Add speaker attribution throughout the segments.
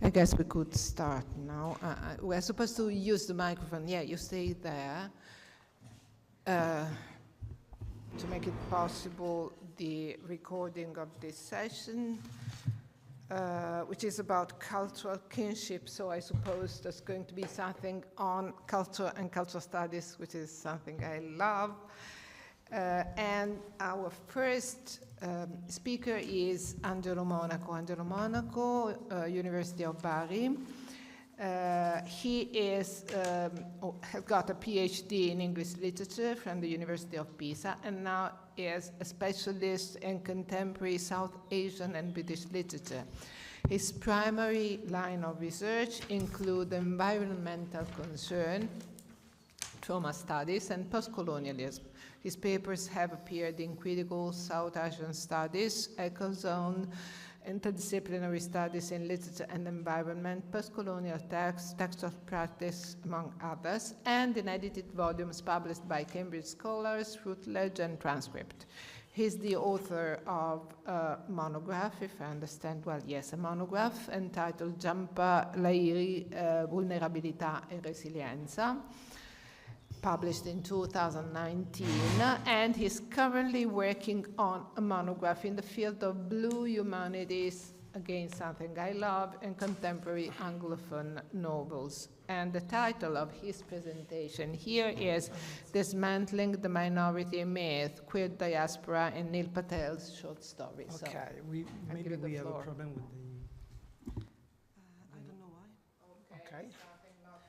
Speaker 1: I guess we could start now. We're supposed to use the microphone. Yeah, you stay there. To make it possible, the recording of this session, which is about cultural kinship. So I suppose there's going to be something on culture and cultural studies, which is something I love. And our first speaker is Angelo Monaco. Angelo Monaco, University of Bari. He has got a PhD in English literature from the University of Pisa, and now is a specialist in contemporary South Asian and British literature. His primary line of research include environmental concern, trauma studies, and post-colonialism. His papers have appeared in critical South Asian studies, ecozone, interdisciplinary studies in literature and environment, post-colonial text, textual practice, among others, and in edited volumes published by Cambridge Scholars, Routledge, and Transcript. He's the author of a monograph, if I understand well, yes, a monograph entitled Giampa Lairi, Vulnerabilità e Resilienza, published in 2019, and he's currently working on a monograph in the field of blue humanities, again something I love, and contemporary Anglophone novels. And the title of his presentation here is Dismantling the Minority Myth, Queer Diaspora in Neil Patel's Short Stories.
Speaker 2: Okay,
Speaker 1: so
Speaker 2: maybe we have a problem with the...
Speaker 1: I don't know why.
Speaker 2: Okay.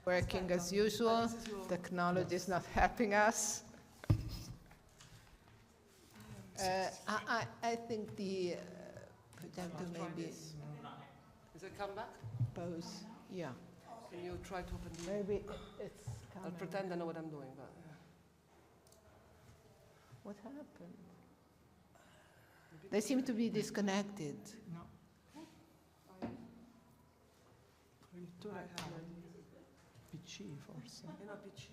Speaker 1: Working as usual, technology is not helping us. I think the projector maybe
Speaker 3: Is it come back?
Speaker 1: pose, yeah.
Speaker 3: Can you try to open the...
Speaker 1: Maybe it's coming.
Speaker 3: I'll pretend I know what I'm doing, but...
Speaker 1: What happened? They seem to be disconnected.
Speaker 2: No.
Speaker 3: I have
Speaker 2: PC forse.
Speaker 3: no PC.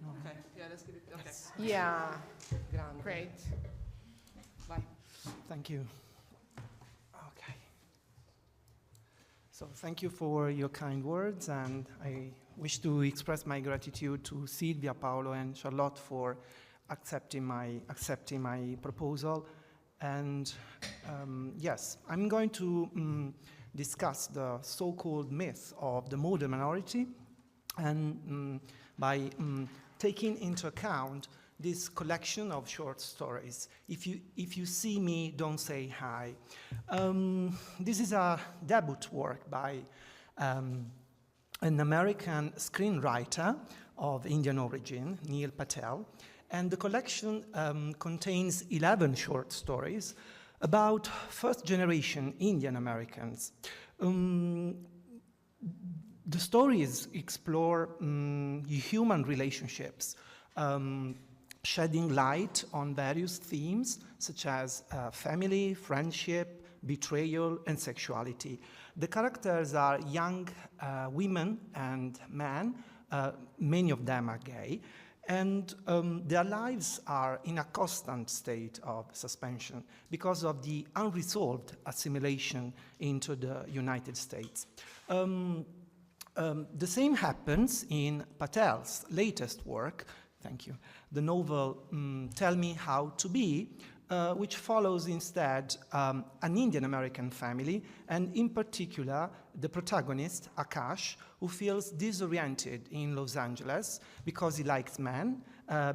Speaker 2: No.
Speaker 3: Okay, yeah, let's give it... Okay.
Speaker 2: Yes.
Speaker 1: Yeah,
Speaker 3: Grande.
Speaker 1: great.
Speaker 3: Bye.
Speaker 2: Thank you. Okay. So thank you for your kind words, and I wish to express my gratitude to Silvia, Paolo, and Charlotte for accepting my proposal. And yes, I'm going to discuss the so-called myth of the modern minority, and by taking into account this collection of short stories. If you see me, don't say hi. This is a debut work by an American screenwriter of Indian origin, Neil Patel, and the collection contains 11 short stories about first-generation Indian Americans. The stories explore human relationships, shedding light on various themes such as family, friendship, betrayal, and sexuality. The characters are young women and men, many of them are gay, and their lives are in a constant state of suspension because of the unresolved assimilation into the United States. The same happens in Patel's latest work, thank you, the novel Tell Me How to Be, which follows instead an Indian American family, and in particular the protagonist, Akash, who feels disoriented in Los Angeles because he likes men,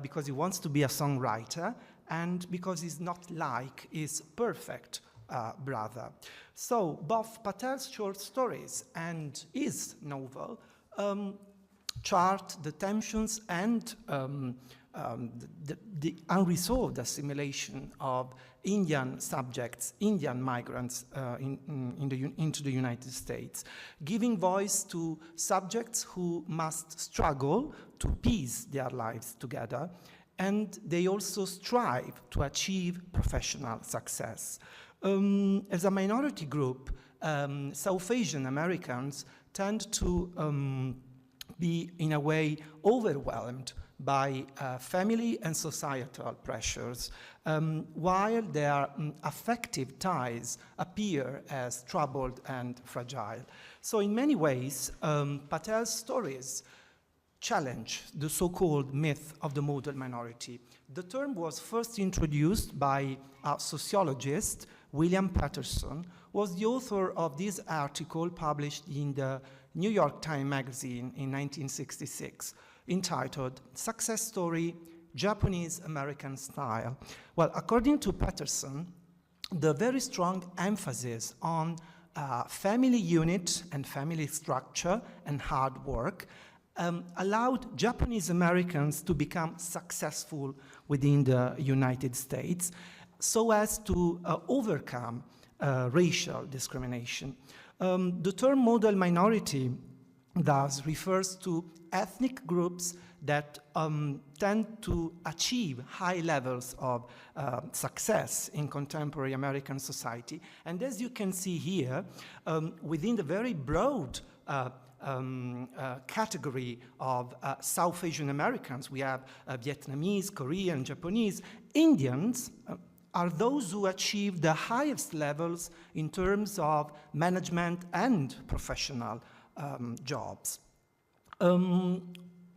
Speaker 2: because he wants to be a songwriter, and because he's not like his perfect brother. So both Patel's short stories and his novel chart the tensions and the unresolved assimilation of Indian subjects, Indian migrants into the United States, giving voice to subjects who must struggle to piece their lives together, and they also strive to achieve professional success. As a minority group, South Asian Americans tend to be, in a way, overwhelmed by family and societal pressures, while their affective ties appear as troubled and fragile. So in many ways, Patel's stories challenge the so-called myth of the modal minority. The term was first introduced by a sociologist, William Patterson, was the author of this article published in the New York Times magazine in 1966, entitled Success Story, Japanese American Style. Well, according to Patterson, the very strong emphasis on family unit and family structure and hard work allowed Japanese Americans to become successful within the United States so as to overcome racial discrimination. The term modal minority thus refers to ethnic groups that tend to achieve high levels of success in contemporary American society. And as you can see here, within the very broad category of South Asian Americans, we have Vietnamese, Korean, Japanese. Indians are those who achieve the highest levels in terms of management and professional jobs.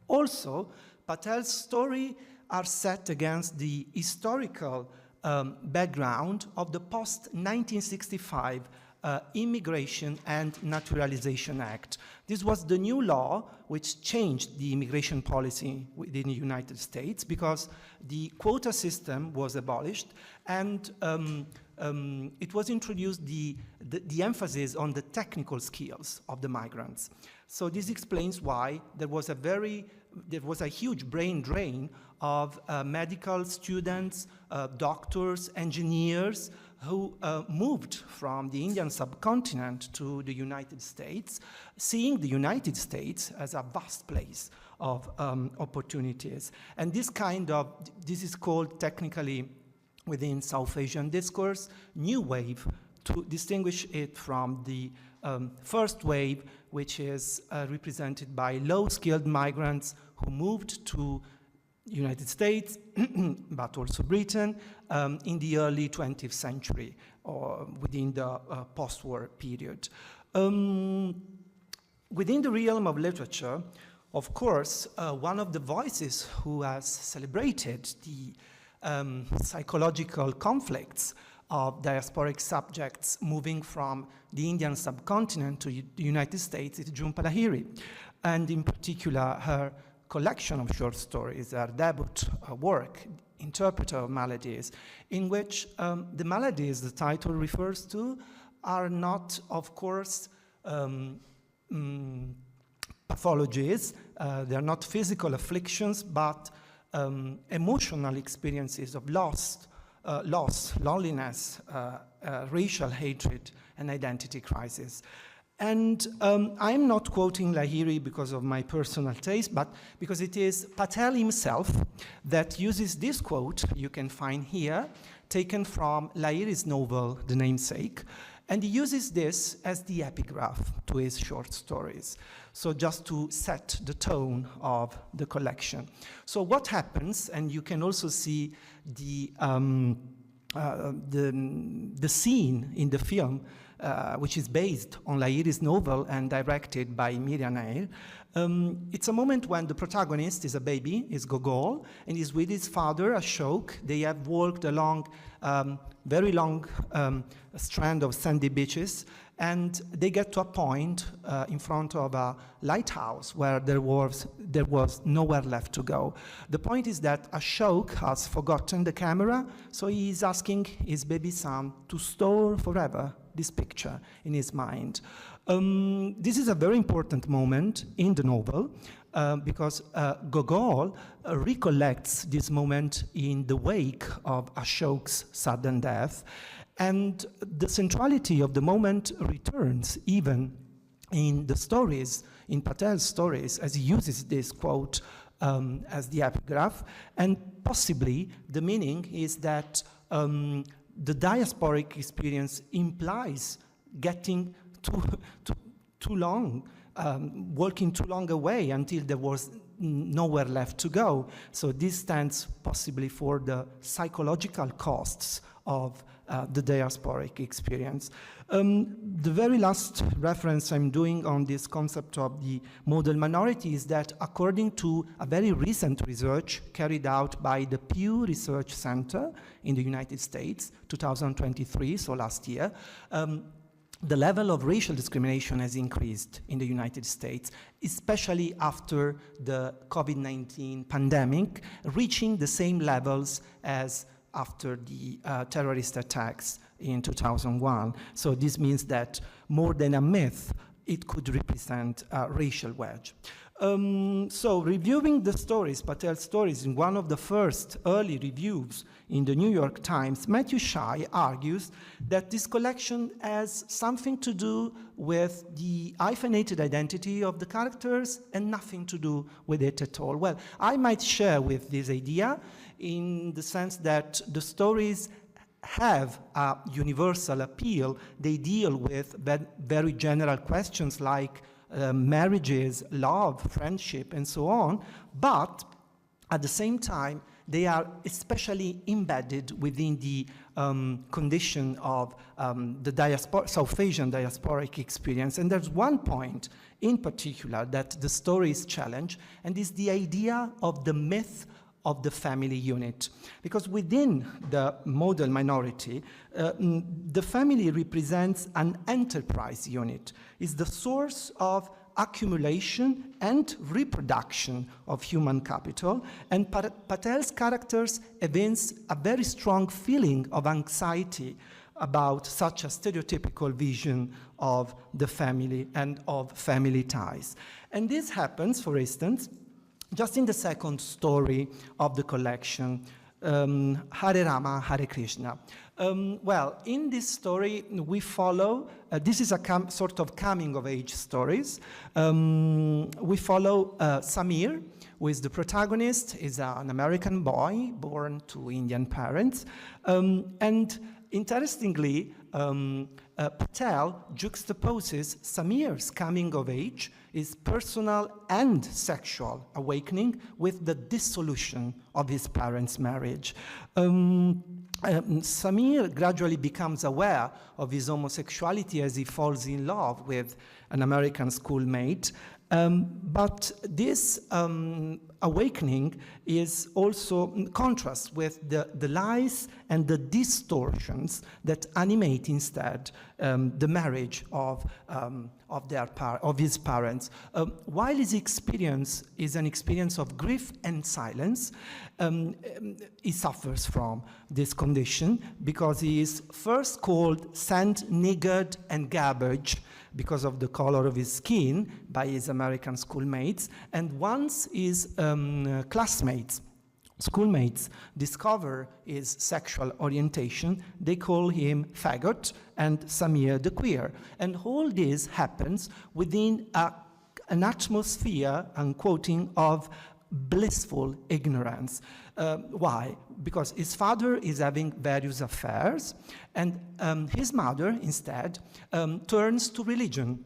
Speaker 2: Also, Patel's story are set against the historical background of the post-1965 Immigration and Naturalization Act. This was the new law which changed the immigration policy within the United States because the quota system was abolished and it was introduced the emphasis on the technical skills of the migrants. So this explains why there was a huge brain drain of medical students, doctors, engineers who moved from the Indian subcontinent to the United States, seeing the United States as a vast place of opportunities. And this is called technically within South Asian discourse, new wave, to distinguish it from the first wave, which is represented by low-skilled migrants who moved to United States, but also Britain, in the early 20th century, or within the post-war period. Within the realm of literature, of course, one of the voices who has celebrated the psychological conflicts of diasporic subjects moving from the Indian subcontinent to the United States is Jhumpa Lahiri, and in particular her collection of short stories, her debut work, Interpreter of Maladies, in which the maladies the title refers to are not, of course, pathologies, they are not physical afflictions, but emotional experiences of loss, loneliness, racial hatred, and identity crisis. And I'm not quoting Lahiri because of my personal taste, but because it is Patel himself that uses this quote, you can find here, taken from Lahiri's novel, The Namesake, and he uses this as the epigraph to his short stories. So just to set the tone of the collection. So what happens, and you can also see the scene in the film, which is based on Lahiri's novel and directed by Miriam Nair. It's a moment when the protagonist is a baby, is Gogol, and is with his father, Ashok. They have walked along very long strand of sandy beaches, and they get to a point in front of a lighthouse where there was nowhere left to go. The point is that Ashok has forgotten the camera, so he is asking his baby son to store forever this picture in his mind. This is a very important moment in the novel because Gogol recollects this moment in the wake of Ashok's sudden death, and the centrality of the moment returns even in the stories, in Patel's stories, as he uses this quote as the epigraph, and possibly the meaning is that the diasporic experience implies getting too long, walking too long away until there was nowhere left to go. So this stands possibly for the psychological costs of the diasporic experience. The very last reference I'm doing on this concept of the model minority is that according to a very recent research carried out by the Pew Research Center in the United States, 2023, so last year, the level of racial discrimination has increased in the United States, especially after the COVID-19 pandemic, reaching the same levels as after the terrorist attacks in 2001. So this means that more than a myth, it could represent a racial wedge. So reviewing the stories, Patel's stories, in one of the first early reviews in the New York Times, Matthew Shai argues that this collection has something to do with the hyphenated identity of the characters and nothing to do with it at all. Well, I might share with this idea in the sense that the stories have a universal appeal. They deal with very general questions like marriages, love, friendship, and so on, but at the same time, they are especially embedded within the condition of the South Asian diasporic experience. And there's one point in particular that the stories challenge, and is the idea of the myth of the family unit. Because within the model minority, the family represents an enterprise unit. It's the source of accumulation and reproduction of human capital, and Patel's characters evince a very strong feeling of anxiety about such a stereotypical vision of the family and of family ties. And this happens, for instance, just in the second story of the collection, Hare Rama, Hare Krishna. Well, in this story, we follow, this is a sort of coming-of-age stories. We follow Samir, who is the protagonist, is an American boy born to Indian parents. And interestingly, Patel juxtaposes Samir's coming of age, his personal and sexual awakening, with the dissolution of his parents' marriage. Samir gradually becomes aware of his homosexuality as he falls in love with an American schoolmate. But this awakening is also in contrast with the lies and the distortions that animate instead the marriage of his parents. While his experience is an experience of grief and silence, he suffers from this condition because he is first called sand, niggard, and garbage because of the color of his skin by his American schoolmates, and once his schoolmates discover his sexual orientation, they call him faggot and Samir the queer. And all this happens within an atmosphere, I'm quoting, of blissful ignorance. Why? Because his father is having various affairs, and his mother instead turns to religion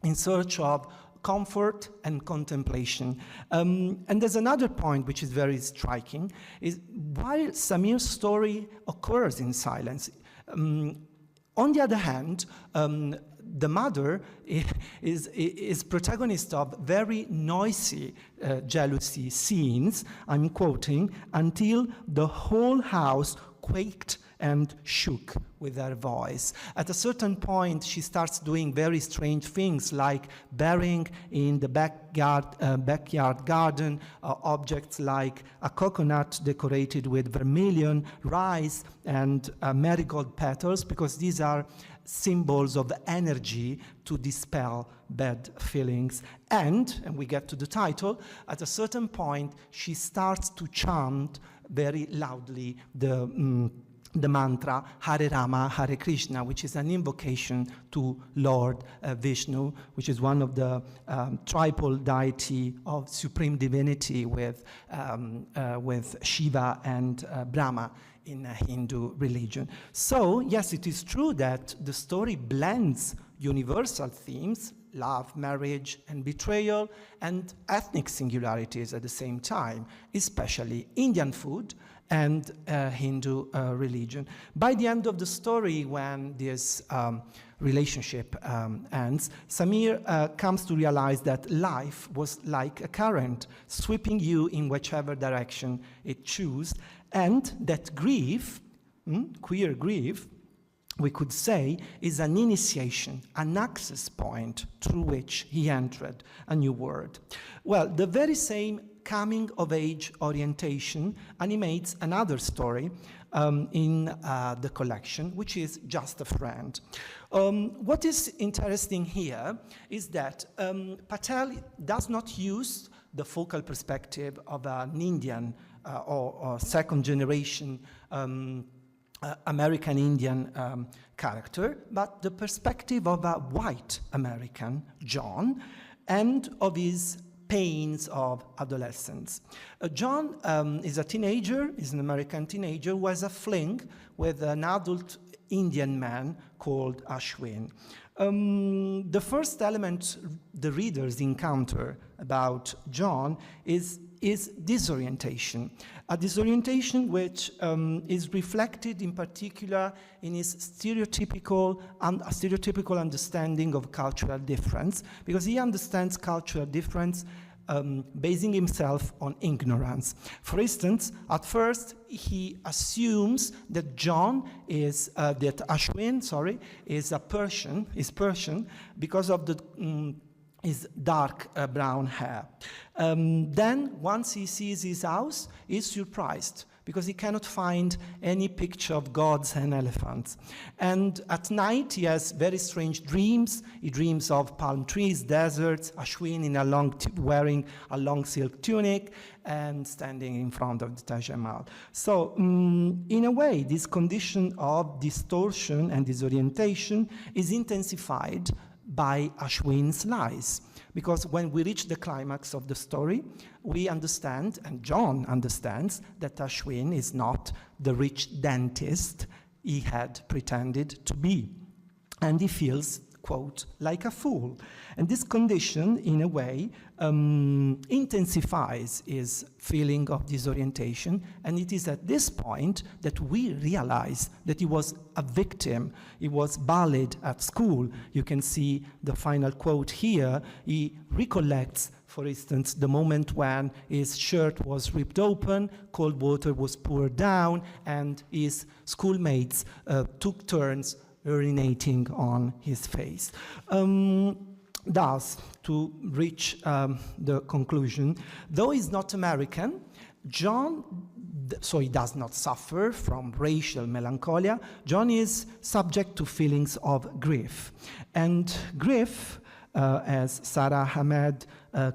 Speaker 2: in search of comfort and contemplation. And there's another point which is very striking, is while Samir's story occurs in silence, on the other hand, the mother is protagonist of very noisy jealousy scenes, I'm quoting, until the whole house quaked and shook with her voice. At a certain point, she starts doing very strange things like burying in the backyard garden objects like a coconut decorated with vermilion, rice, and marigold petals, because these are symbols of energy to dispel bad feelings. And we get to the title, at a certain point, she starts to chant very loudly the mantra Hare Rama, Hare Krishna, which is an invocation to Lord Vishnu, which is one of the triple deity of supreme divinity with Shiva and Brahma in Hindu religion. So, yes, it is true that the story blends universal themes love, marriage, and betrayal, and ethnic singularities at the same time, especially Indian food and Hindu religion. By the end of the story, when this relationship ends, Samir comes to realize that life was like a current, sweeping you in whichever direction it chose, and that grief, queer grief, we could say, is an initiation, an access point through which he entered a new world. Well, the very same coming-of-age orientation animates another story in the collection, which is Just a Friend. What is interesting here is that Patel does not use the focal perspective of an Indian or second-generation American Indian character, but the perspective of a white American, John, and of his pains of adolescence. John is a teenager, is an American teenager who has a fling with an adult Indian man called Ashwin. The first element the readers encounter about John is disorientation, a disorientation which is reflected in particular in his stereotypical understanding of cultural difference, because he understands cultural difference basing himself on ignorance. For instance, at first he assumes that Ashwin, is Persian because of his dark brown hair. Then, once he sees his house, he's surprised because he cannot find any picture of gods and elephants. And at night, he has very strange dreams. He dreams of palm trees, deserts, Ashwin wearing a long silk tunic and standing in front of the Taj Mahal. So, in a way, this condition of distortion and disorientation is intensified by Ashwin's lies. Because when we reach the climax of the story, we understand, and John understands, that Ashwin is not the rich dentist he had pretended to be. And he feels, quote, like a fool. And this condition, in a way, intensifies his feeling of disorientation, and it is at this point that we realize that he was a victim. He was bullied at school. You can see the final quote here. He recollects, for instance, the moment when his shirt was ripped open, cold water was poured down, and his schoolmates took turns urinating on his face. Thus, to reach the conclusion, though he's not American, John, so he does not suffer from racial melancholia, John is subject to feelings of grief. And grief, as Sarah Ahmed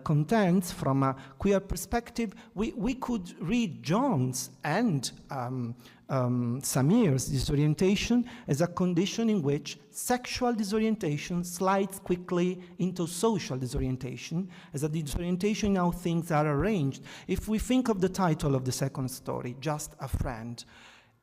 Speaker 2: contends, from a queer perspective, we could read John's and Samir's disorientation as a condition in which sexual disorientation slides quickly into social disorientation, as a disorientation in how things are arranged. If we think of the title of the second story, Just a Friend,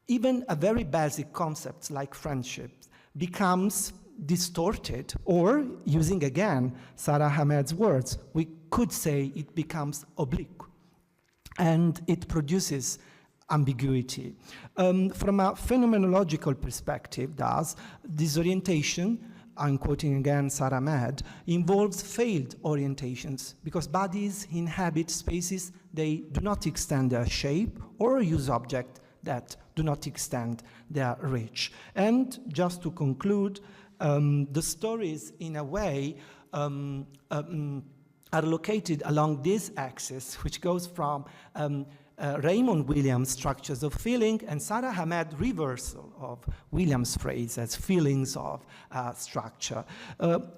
Speaker 2: even a very basic concept like friendship becomes distorted, or, using again Sarah Ahmed's words, we could say it becomes oblique, and it produces ambiguity. From a phenomenological perspective, thus, disorientation, I'm quoting again Sarah Ahmed, involves failed orientations, because bodies inhabit spaces they do not extend their shape or use objects that do not extend their reach. And just to conclude, the stories, in a way, are located along this axis, which goes from Raymond Williams' structures of feeling and Sarah Ahmed reversal of Williams' phrase as feelings of structure.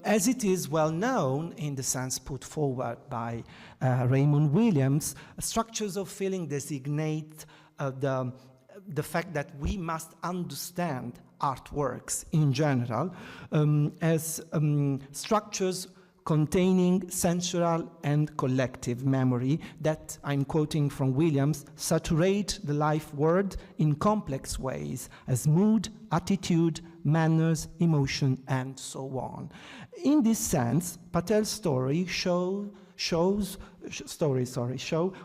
Speaker 2: As it is well known in the sense put forward by Raymond Williams, structures of feeling designate the fact that we must understand artworks in general as structures containing sensual and collective memory that, I'm quoting from Williams, saturate the life world in complex ways as mood, attitude, manners, emotion, and so on. In this sense, Patel's story show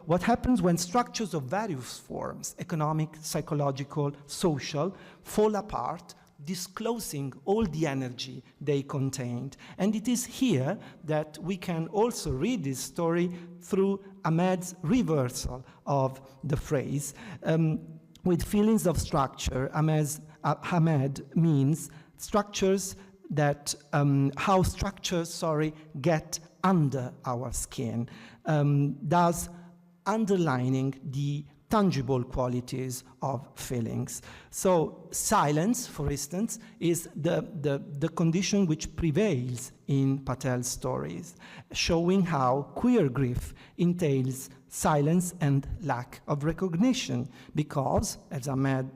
Speaker 2: what happens when structures of various forms, economic, psychological, social, fall apart, disclosing all the energy they contained. And it is here that we can also read this story through Ahmed's reversal of the phrase. With feelings of structure, Ahmed means structures that, how structures, get under our skin, thus underlining the tangible qualities of feelings. So silence, for instance, is the condition which prevails in Patel's stories, showing how queer grief entails silence and lack of recognition, because, as Ahmed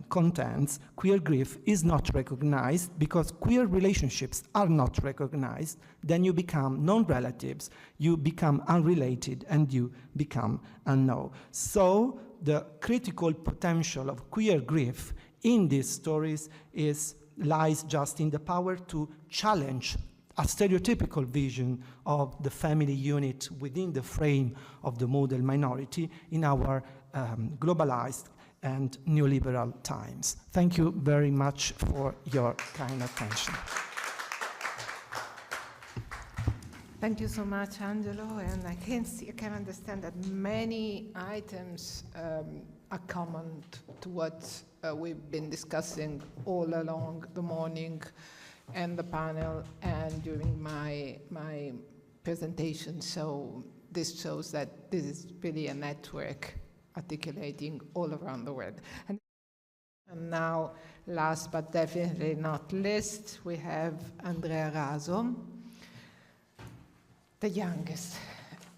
Speaker 2: contends, queer grief is not recognized. Because queer relationships are not recognized, then you become non-relatives, you become unrelated, and you become unknown. So the critical potential of queer grief in these stories lies just in the power to challenge a stereotypical vision of the family unit within the frame of the model minority in our globalized and neoliberal times. Thank you very much for your kind attention.
Speaker 1: Thank you so much, Angelo, and I can understand that many items are common to what we've been discussing all along the morning and the panel and during my presentation. So this shows that this is really a network articulating all around the world. And now, last but definitely not least, we have Andrea Raso, the youngest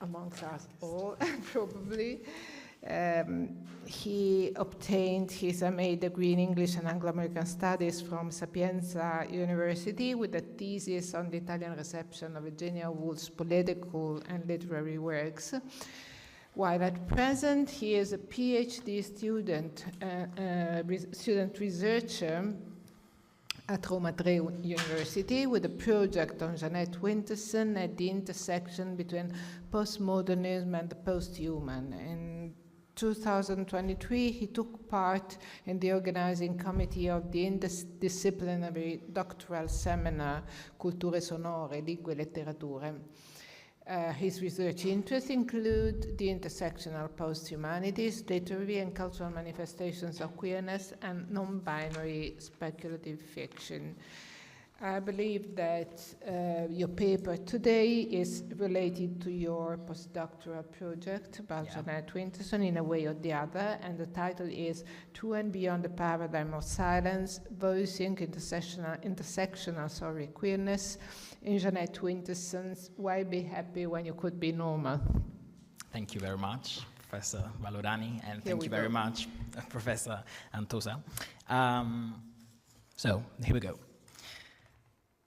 Speaker 1: amongst us all, probably. He obtained his MA degree in English and Anglo-American Studies from Sapienza University with a thesis on the Italian reception of Virginia Woolf's political and literary works. While at present, he is a PhD student, student researcher at Roma Tre University with a project on Jeanette Winterson at the intersection between postmodernism and the post-human. In 2023, he took part in the organizing committee of the interdisciplinary doctoral seminar Culture Sonore, Lingue e Letterature. His research interests include the intersectional post-humanities, literary and cultural manifestations of queerness, and non-binary speculative fiction. I believe that your paper today is related to your postdoctoral project about Jeanette Winterson in a way or the other, and the title is To and Beyond the Paradigm of Silence, Voicing Intersectional Queerness in Jeanette Winterson's Why Be Happy When You Could Be Normal.
Speaker 4: Thank you very much, Professor Valorani, and thank you very much, Professor Antosa. So, here we go.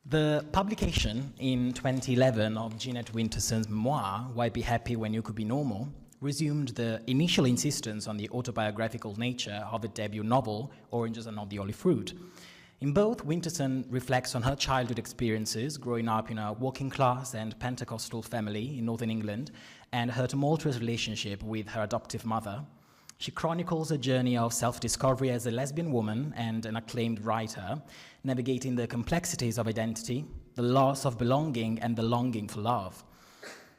Speaker 4: The publication in 2011 of Jeanette Winterson's memoir, Why Be Happy When You Could Be Normal, resumed the initial insistence on the autobiographical nature of the debut novel, Oranges Are Not the Only Fruit. In both, Winterson reflects on her childhood experiences growing up in a working-class and Pentecostal family in Northern England and her tumultuous relationship with her adoptive mother. She chronicles a journey of self-discovery as a lesbian woman and an acclaimed writer, navigating the complexities of identity, the loss of belonging, and the longing for love.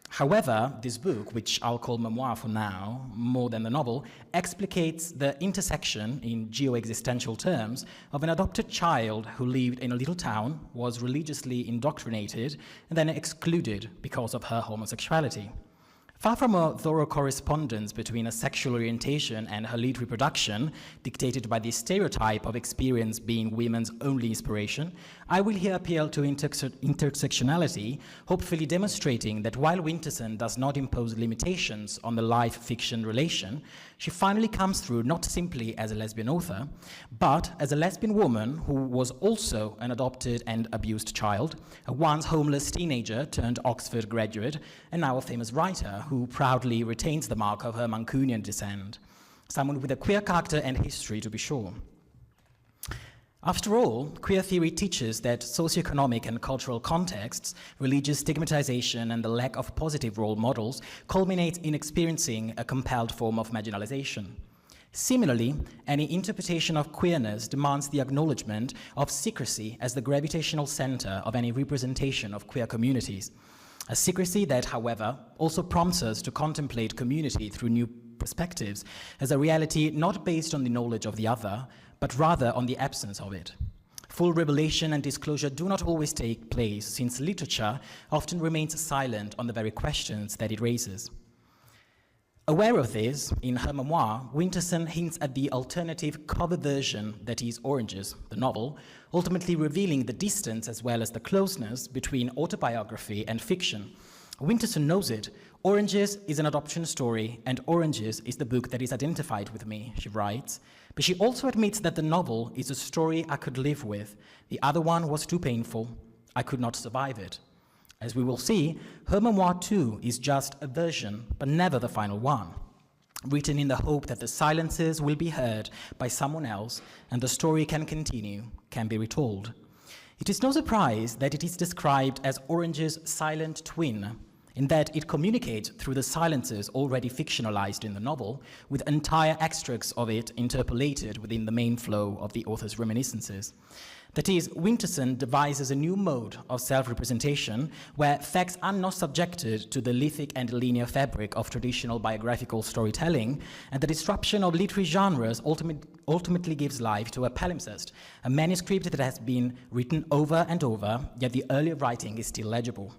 Speaker 4: However, this book, which I'll call memoir for now, more than the novel, explicates the intersection, in geo-existential terms, of an adopted child who lived in a little town, was religiously indoctrinated, and then excluded because of her homosexuality. Far from a thorough correspondence between a sexual orientation and her lead reproduction, dictated by the stereotype of experience being women's only inspiration, I will here appeal to intersectionality, hopefully demonstrating that while Winterson does not impose limitations on the life-fiction relation, she finally comes through not simply as a lesbian author, but as a lesbian woman who was also an adopted and abused child, a once homeless teenager turned Oxford graduate, and now a famous writer who proudly retains the mark of her Mancunian descent. Someone with a queer character and history, to be sure. After all, queer theory teaches that socioeconomic and cultural contexts, religious stigmatization, and the lack of positive role models culminate in experiencing a compelled form of marginalization. Similarly, any interpretation of queerness demands the acknowledgement of secrecy as the gravitational center of any representation of queer communities. A secrecy that, however, also prompts us to contemplate community through new perspectives as a reality not based on the knowledge of the other, but rather on the absence of it. Full revelation and disclosure do not always take place, since literature often remains silent on the very questions that it raises. Aware of this, in her memoir, Winterson hints at the alternative cover version that is Oranges, the novel, ultimately revealing the distance as well as the closeness between autobiography and fiction. Winterson knows it. Oranges is an adoption story, and Oranges is the book that is identified with me, she writes. But she also admits that the novel is a story I could live with. The other one was too painful. I could not survive it. As we will see, her memoir too is just a version, but never the final one, written in the hope that the silences will be heard by someone else and the story can continue, can be retold. It is no surprise that it is described as Orange's silent twin, in that it communicates through the silences already fictionalized in the novel, with entire extracts of it interpolated within the main flow of the author's reminiscences. That is, Winterson devises a new mode of self-representation where facts are not subjected to the lithic and linear fabric of traditional biographical storytelling, and the disruption of literary genres ultimately gives life to a palimpsest, a manuscript that has been written over and over, yet the earlier writing is still legible.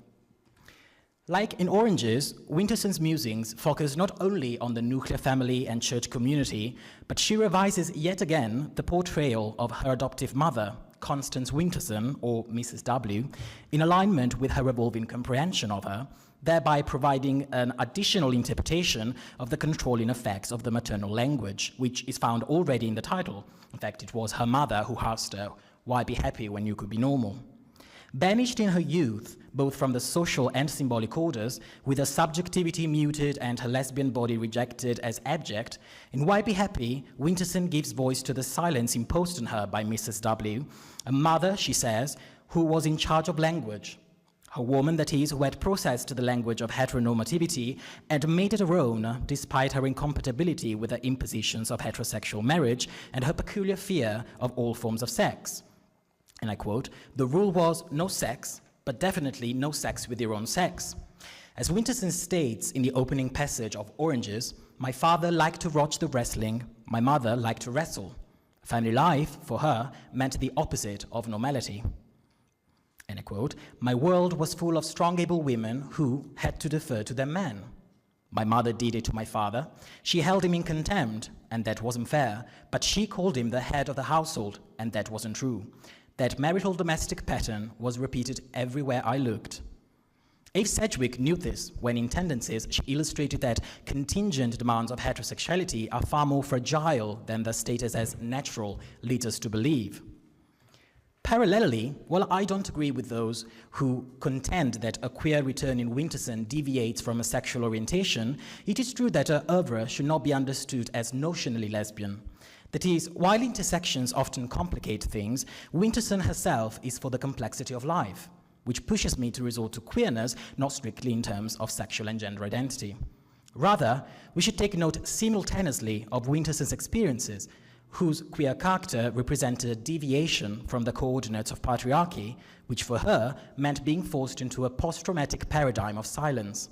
Speaker 4: Like in Oranges, Winterson's musings focus not only on the nuclear family and church community, but she revises yet again the portrayal of her adoptive mother, Constance Winterson, or Mrs. W, in alignment with her evolving comprehension of her, thereby providing an additional interpretation of the controlling effects of the maternal language, which is found already in the title. In fact, it was her mother who asked her, "Why be happy when you could be normal?" Banished in her youth, both from the social and symbolic orders, with her subjectivity muted and her lesbian body rejected as abject, in Why Be Happy, Winterson gives voice to the silence imposed on her by Mrs. W, a mother, she says, who was in charge of language. A woman, that is, who had processed the language of heteronormativity and made it her own, despite her incompatibility with the impositions of heterosexual marriage and her peculiar fear of all forms of sex. And I quote, "The rule was no sex, but definitely no sex with your own sex." As Winterson states in the opening passage of Oranges, "My father liked to watch the wrestling, my mother liked to wrestle." Family life, for her, meant the opposite of normality. And I quote, "My world was full of strong, able women who had to defer to their men. My mother did it to my father. She held him in contempt, and that wasn't fair, but she called him the head of the household, and that wasn't true. That marital domestic pattern was repeated everywhere I looked." Eve Sedgwick knew this when in Tendencies she illustrated that contingent demands of heterosexuality are far more fragile than the status as natural leads us to believe. Parallelly, while I don't agree with those who contend that a queer return in Winterson deviates from a sexual orientation, it is true that her oeuvre should not be understood as notionally lesbian. That is, while intersections often complicate things, Winterson herself is for the complexity of life, which pushes me to resort to queerness, not strictly in terms of sexual and gender identity. Rather, we should take note simultaneously of Winterson's experiences, whose queer character represented a deviation from the coordinates of patriarchy, which for her meant being forced into a post-traumatic paradigm of silence.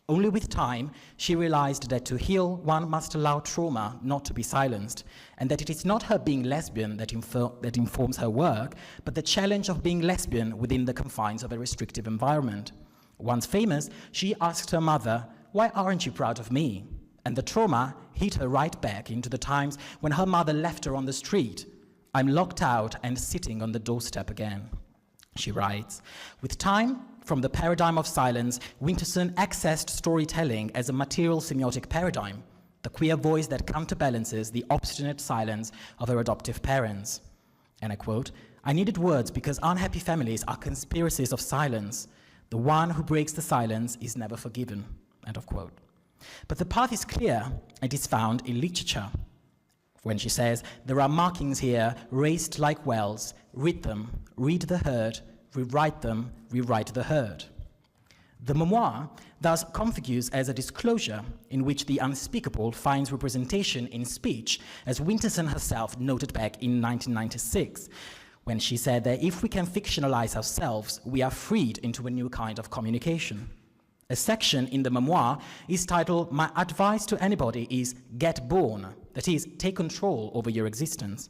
Speaker 4: Only with time, she realized that to heal, one must allow trauma not to be silenced, and that it is not her being lesbian that informs her work, but the challenge of being lesbian within the confines of a restrictive environment. Once famous, she asked her mother, why aren't you proud of me? And the trauma hit her right back into the times when her mother left her on the street. I'm locked out and sitting on the doorstep again. She writes, with time, from the paradigm of silence, Winterson accessed storytelling as a material semiotic paradigm, the queer voice that counterbalances the obstinate silence of her adoptive parents. And I quote, I needed words because unhappy families are conspiracies of silence. The one who breaks the silence is never forgiven, end of quote. But the path is clear and is found in literature. When she says, there are markings here raised like wells, read them, read the herd, rewrite them, rewrite the herd. The memoir thus configures as a disclosure in which the unspeakable finds representation in speech, as Winterson herself noted back in 1996, when she said that if we can fictionalize ourselves, we are freed into a new kind of communication. A section in the memoir is titled, My Advice to Anybody is Get Born, that is, take control over your existence.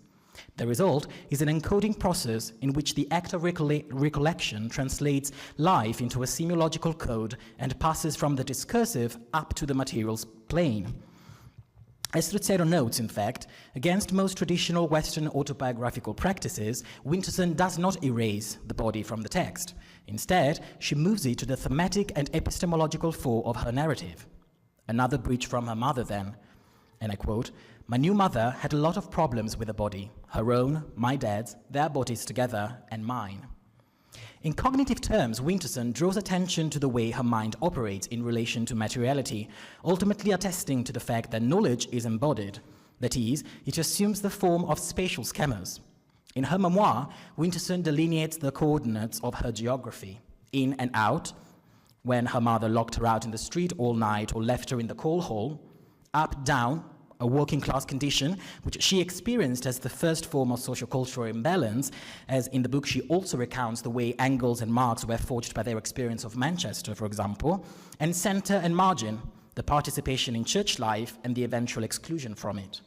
Speaker 4: The result is an encoding process in which the act of recollection translates life into a semiological code and passes from the discursive up to the materials plane. As Truzzero notes, in fact, against most traditional Western autobiographical practices, Winterson does not erase the body from the text. Instead, she moves it to the thematic and epistemological fore of her narrative. Another breach from her mother then, and I quote, my new mother had a lot of problems with the body, her own, my dad's, their bodies together, and mine. In cognitive terms, Winterson draws attention to the way her mind operates in relation to materiality, ultimately attesting to the fact that knowledge is embodied. That is, it assumes the form of spatial schemas. In her memoir, Winterson delineates the coordinates of her geography, in and out, when her mother locked her out in the street all night or left her in the coal hole, up, down, a working class condition, which she experienced as the first form of sociocultural imbalance, as in the book she also recounts the way Engels and Marx were forged by their experience of Manchester, for example, and center and margin, the participation in church life and the eventual exclusion from it.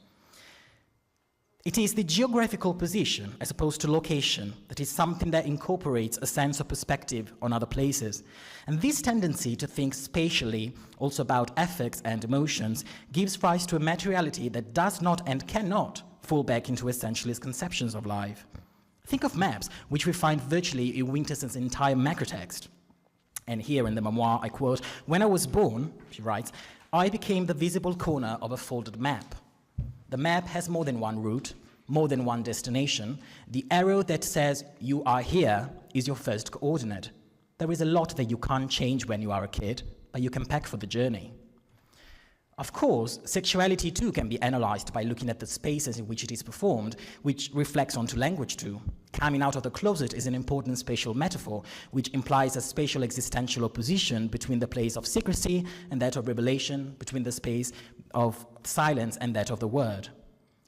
Speaker 4: It is the geographical position, as opposed to location, that is something that incorporates a sense of perspective on other places. And this tendency to think spatially, also about affects and emotions, gives rise to a materiality that does not and cannot fall back into essentialist conceptions of life. Think of maps, which we find virtually in Winterson's entire macrotext. And here in the memoir, I quote, when I was born, she writes, I became the visible corner of a folded map. The map has more than one route, more than one destination. The arrow that says you are here is your first coordinate. There is a lot that you can't change when you are a kid, but you can pack for the journey. Of course, sexuality too can be analyzed by looking at the spaces in which it is performed, which reflects onto language too. Coming out of the closet is an important spatial metaphor, which implies a spatial existential opposition between the place of secrecy and that of revelation, between the space of silence and that of the word.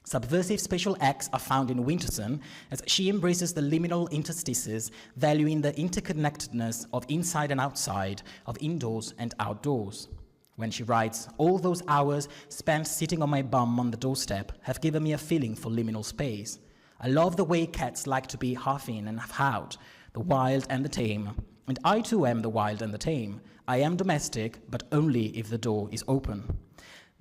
Speaker 4: Subversive spatial acts are found in Winterson as she embraces the liminal interstices, valuing the interconnectedness of inside and outside, of indoors and outdoors. When she writes, all those hours spent sitting on my bum on the doorstep have given me a feeling for liminal space. I love the way cats like to be half in and half out, the wild and the tame. And I too am the wild and the tame. I am domestic, but only if the door is open.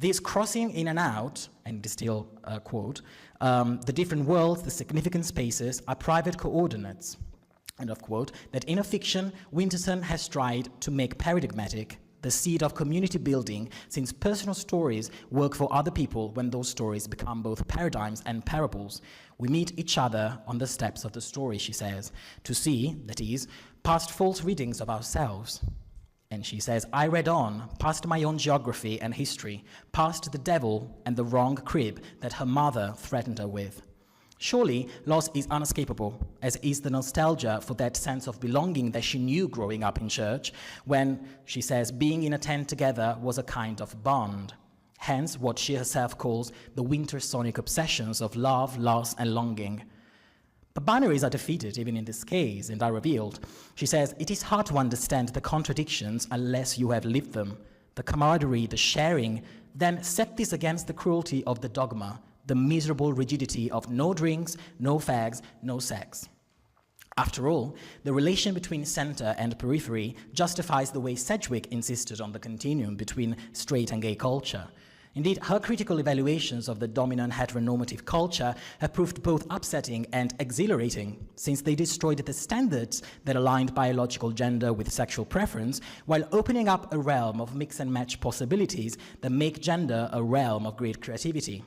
Speaker 4: This crossing in and out, and it is still a quote, the different worlds, the significant spaces, are private coordinates, end of quote, that in a fiction, Winterson has tried to make paradigmatic, the seed of community building, since personal stories work for other people when those stories become both paradigms and parables. We meet each other on the steps of the story, she says, to see, that is, past false readings of ourselves. And she says, I read on, past my own geography and history, past the devil and the wrong crib that her mother threatened her with. Surely, loss is unescapable, as is the nostalgia for that sense of belonging that she knew growing up in church, when, she says, being in a tent together was a kind of bond. Hence, what she herself calls the winter sonic obsessions of love, loss, and longing. But binaries are defeated even in this case, and are revealed. She says, it is hard to understand the contradictions unless you have lived them. The camaraderie, the sharing, then set this against the cruelty of the dogma, the miserable rigidity of no drinks, no fags, no sex. After all, the relation between center and periphery justifies the way Sedgwick insisted on the continuum between straight and gay culture. Indeed, her critical evaluations of the dominant heteronormative culture have proved both upsetting and exhilarating, since they destroyed the standards that aligned biological gender with sexual preference, while opening up a realm of mix and match possibilities that make gender a realm of great creativity.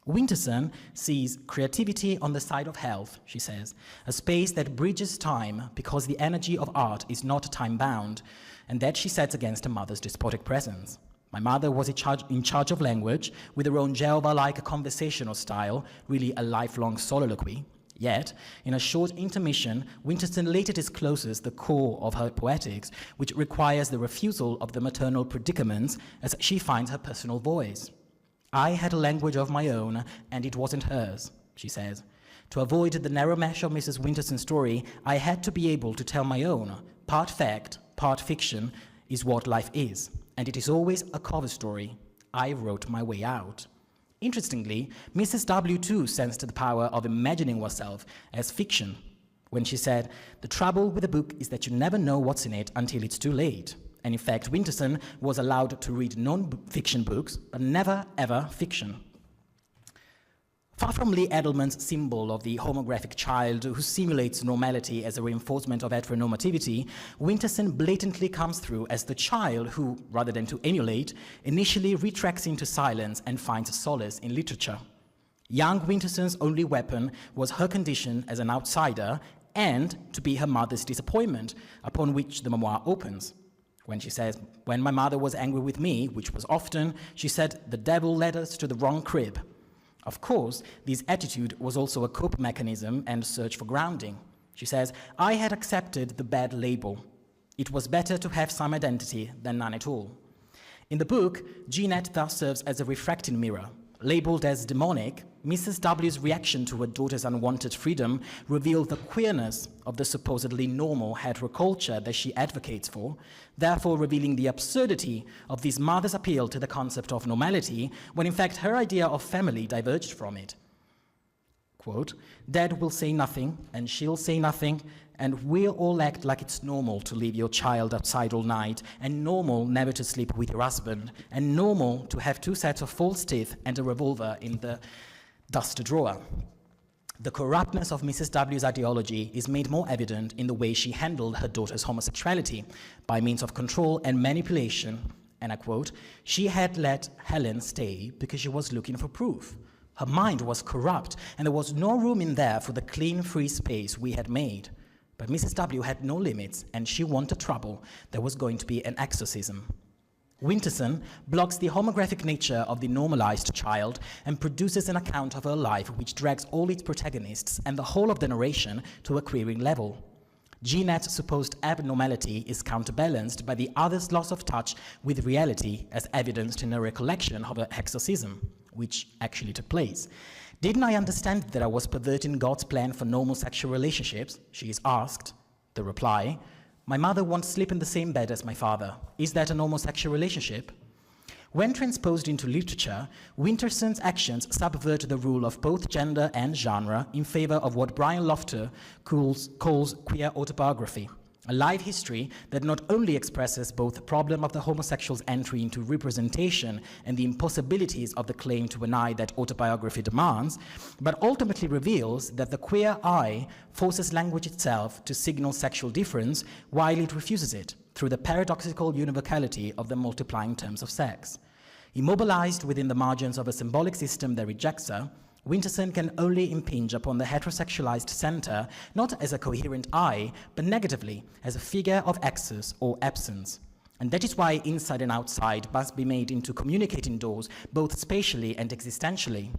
Speaker 4: Winterson sees creativity on the side of health, she says, a space that bridges time because the energy of art is not time-bound, and that she sets against a mother's despotic presence. My mother was in charge of language, with her own Jehovah-like conversational style, really a lifelong soliloquy. Yet, in a short intermission, Winterson later discloses the core of her poetics, which requires the refusal of the maternal predicaments as she finds her personal voice. I had a language of my own, and it wasn't hers, she says. To avoid the narrow mesh of Mrs. Winterson's story, I had to be able to tell my own. Part fact, part fiction is what life is, and it is always a cover story. I wrote my way out. Interestingly, Mrs. W too sensed the power of imagining oneself as fiction when she said, "The trouble with a book is that you never know what's in it until it's too late." And in fact, Winterson was allowed to read non-fiction books, but never, ever fiction. Far from Lee Edelman's symbol of the homographic child who simulates normality as a reinforcement of heteronormativity, Winterson blatantly comes through as the child who, rather than to emulate, initially retracts into silence and finds solace in literature. Young Winterson's only weapon was her condition as an outsider and to be her mother's disappointment, upon which the memoir opens. When she says, "When my mother was angry with me, which was often, she said, 'The devil led us to the wrong crib.'" Of course, this attitude was also a cope mechanism and search for grounding. She says, "I had accepted the bad label. It was better to have some identity than none at all." In the book, Jeanette thus serves as a refracting mirror. Labeled as demonic, Mrs. W's reaction to her daughter's unwanted freedom revealed the queerness of the supposedly normal heteroculture that she advocates for, therefore revealing the absurdity of this mother's appeal to the concept of normality, when in fact her idea of family diverged from it. Quote, "Dad will say nothing, and she'll say nothing, and we'll all act like it's normal to leave your child outside all night, and normal never to sleep with your husband, and normal to have 2 sets of false teeth and a revolver in the duster drawer." The corruptness of Mrs. W's ideology is made more evident in the way she handled her daughter's homosexuality by means of control and manipulation. And I quote, "She had let Helen stay because she was looking for proof. Her mind was corrupt, and there was no room in there for the clean, free space we had made. But Mrs. W had no limits, and she wanted trouble. There was going to be an exorcism." Winterson blocks the homographic nature of the normalized child and produces an account of her life which drags all its protagonists and the whole of the narration to a queering level. Jeanette's supposed abnormality is counterbalanced by the other's loss of touch with reality, as evidenced in her recollection of her exorcism, which actually took place. "Didn't I understand that I was perverting God's plan for normal sexual relationships?" she is asked. The reply, "My mother won't sleep in the same bed as my father. Is that a normal sexual relationship?" When transposed into literature, Winterson's actions subvert the rule of both gender and genre in favor of what Brian Lofter calls queer autobiography, a life history that not only expresses both the problem of the homosexual's entry into representation and the impossibilities of the claim to an I that autobiography demands, but ultimately reveals that the queer I forces language itself to signal sexual difference while it refuses it, through the paradoxical univocality of the multiplying terms of sex. Immobilized within the margins of a symbolic system that rejects her, Winterson can only impinge upon the heterosexualized center, not as a coherent I, but negatively, as a figure of excess or absence. And that is why inside and outside must be made into communicating doors, both spatially and existentially.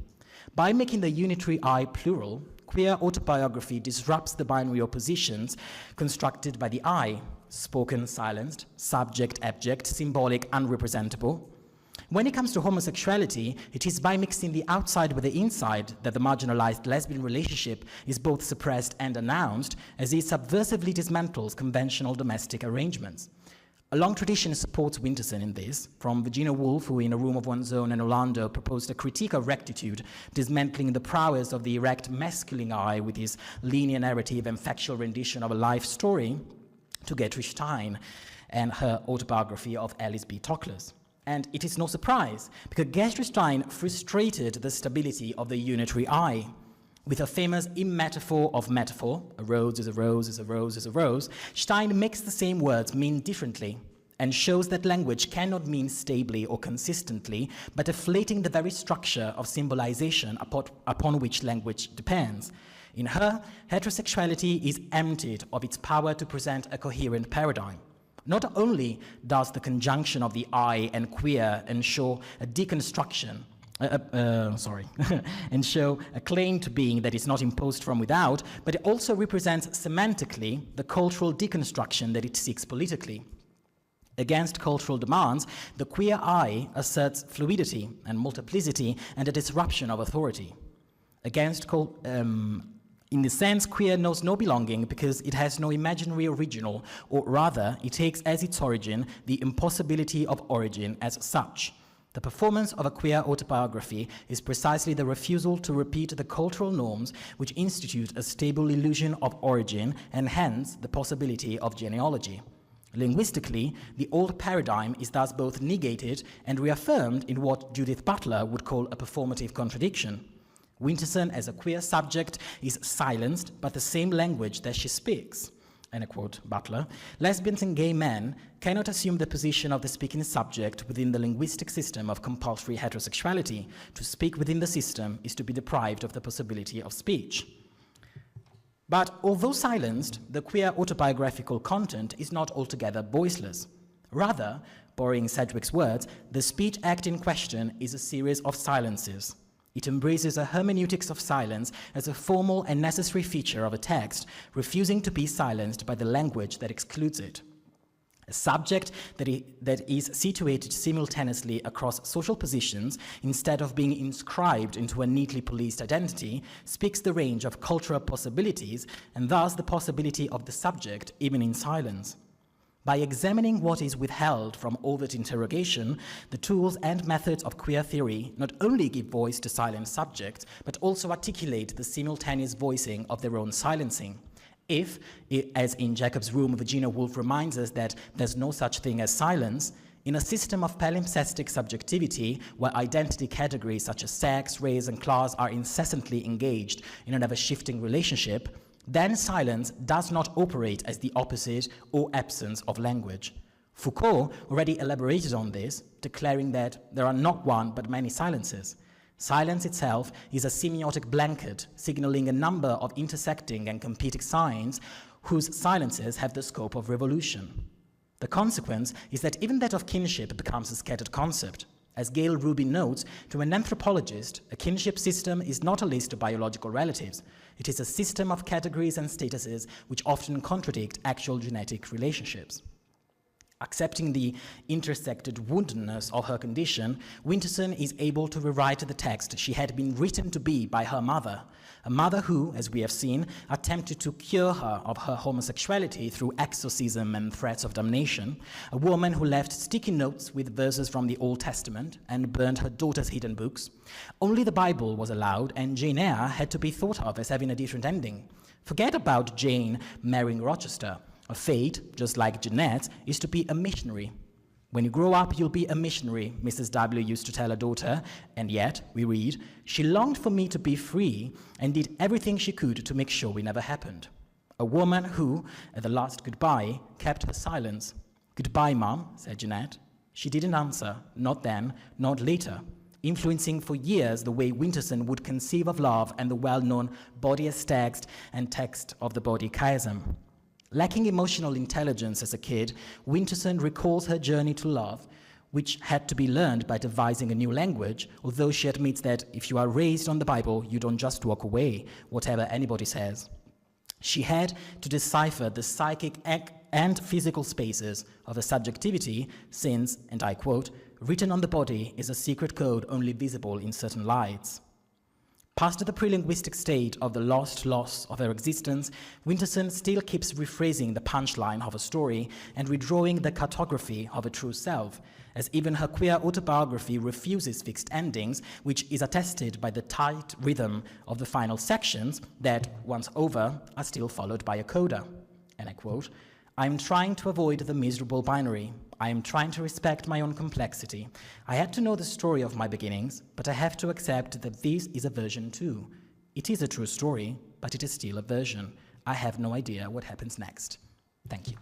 Speaker 4: By making the unitary I plural, queer autobiography disrupts the binary oppositions constructed by the I, spoken, silenced, subject, abject, symbolic, unrepresentable. When it comes to homosexuality, it is by mixing the outside with the inside that the marginalized lesbian relationship is both suppressed and announced, as it subversively dismantles conventional domestic arrangements. A long tradition supports Winterson in this, from Virginia Woolf, who in A Room of One's Own and Orlando proposed a critique of rectitude, dismantling the prowess of the erect masculine eye with his linear narrative and factual rendition of a life story, to Gertrude Stein and her autobiography of Alice B. Toklas. And it is no surprise, because Gertrude Stein frustrated the stability of the unitary eye. With her famous immetaphor of metaphor, a rose is a rose is a rose is a rose, Stein makes the same words mean differently and shows that language cannot mean stably or consistently, but deflating the very structure of symbolization upon which language depends. In her, heterosexuality is emptied of its power to present a coherent paradigm. Not only does the conjunction of the I and queer ensure a deconstruction, and show a claim to being that is not imposed from without, but it also represents semantically the cultural deconstruction that it seeks politically. Against cultural demands, the queer I asserts fluidity and multiplicity and a disruption of authority. In this sense, queer knows no belonging because it has no imaginary original, or rather, it takes as its origin the impossibility of origin as such. The performance of a queer autobiography is precisely the refusal to repeat the cultural norms which institute a stable illusion of origin and hence the possibility of genealogy. Linguistically, the old paradigm is thus both negated and reaffirmed in what Judith Butler would call a performative contradiction. Winterson, as a queer subject, is silenced by the same language that she speaks. And I quote Butler, lesbians and gay men cannot assume the position of the speaking subject within the linguistic system of compulsory heterosexuality. To speak within the system is to be deprived of the possibility of speech. But although silenced, the queer autobiographical content is not altogether voiceless. Rather, borrowing Sedgwick's words, the speech act in question is a series of silences. It embraces a hermeneutics of silence as a formal and necessary feature of a text, refusing to be silenced by the language that excludes it. A subject that is situated simultaneously across social positions, instead of being inscribed into a neatly policed identity, speaks the range of cultural possibilities and thus the possibility of the subject even in silence. By examining what is withheld from overt interrogation, the tools and methods of queer theory not only give voice to silent subjects, but also articulate the simultaneous voicing of their own silencing. If, as in Jacob's Room, Virginia Woolf reminds us that there's no such thing as silence, in a system of palimpsestic subjectivity, where identity categories such as sex, race, and class are incessantly engaged in an ever-shifting relationship, then silence does not operate as the opposite or absence of language. Foucault already elaborated on this, declaring that there are not one but many silences. Silence itself is a semiotic blanket signaling a number of intersecting and competing signs whose silences have the scope of revolution. The consequence is that even that of kinship becomes a scattered concept. As Gail Rubin notes, to an anthropologist, a kinship system is not a list of biological relatives. It is a system of categories and statuses which often contradict actual genetic relationships. Accepting the intersected woundedness of her condition, Winterson is able to rewrite the text she had been written to be by her mother, a mother who, as we have seen, attempted to cure her of her homosexuality through exorcism and threats of damnation, a woman who left sticky notes with verses from the Old Testament and burned her daughter's hidden books. Only the Bible was allowed, and Jane Eyre had to be thought of as having a different ending. Forget about Jane marrying Rochester. Her fate, just like Jeanette's, is to be a missionary. When you grow up, you'll be a missionary, Mrs. W. used to tell her daughter, and yet, we read, she longed for me to be free and did everything she could to make sure it never happened. A woman who, at the last goodbye, kept her silence. Goodbye, Mom, said Jeanette. She didn't answer, not then, not later, influencing for years the way Winterson would conceive of love and the well-known body as text and text of the body chiasm. Lacking emotional intelligence as a kid, Winterson recalls her journey to love, which had to be learned by devising a new language, although she admits that if you are raised on the Bible, you don't just walk away, whatever anybody says. She had to decipher the psychic and physical spaces of the subjectivity since, and I quote, written on the body is a secret code only visible in certain lights. Past the pre-linguistic state of the lost loss of her existence, Winterson still keeps rephrasing the punchline of a story and redrawing the cartography of a true self, as even her queer autobiography refuses fixed endings, which is attested by the tight rhythm of the final sections that, once over, are still followed by a coda. And I quote, "I am trying to avoid the miserable binary. I am trying to respect my own complexity. I had to know the story of my beginnings, but I have to accept that this is a version too. It is a true story, but it is still a version. I have no idea what happens next." Thank you.